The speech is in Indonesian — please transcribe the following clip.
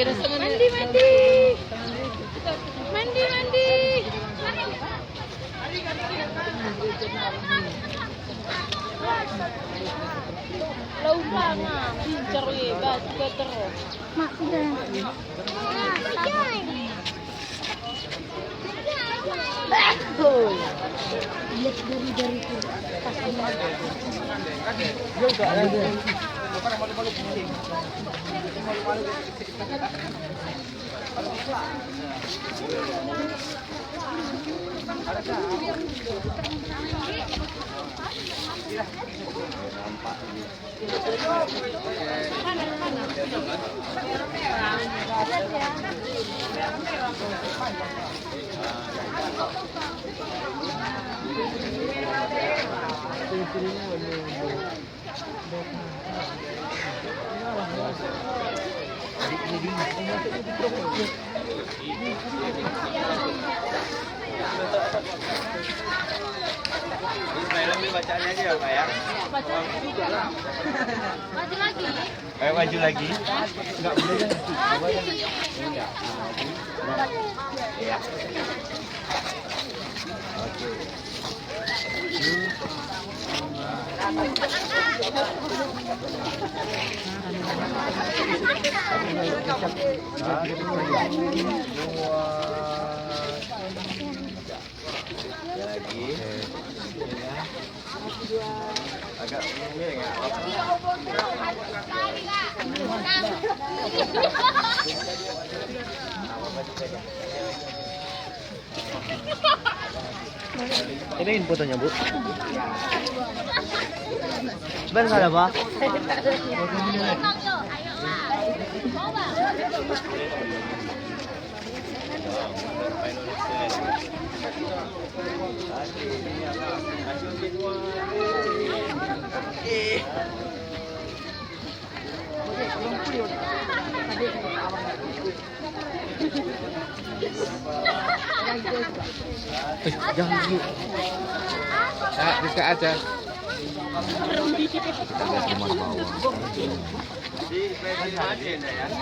Mandi, mandi. Mandi, mandi. Laulang ah, pincar ya, baca terus. Mak tidak. Lihat dari itu. Bacaannya aja ya, Pak ya. Maju lagi. Ayo maju lagi. Enggak boleh. Enggak. Iya. Oke. Lagi. Agak miring ya. Ini fotonya, Bu. Sebentar ada, Pak. Jangan dulu. Ya, bisa aja. Kita lihat rumah bawah. Di ya.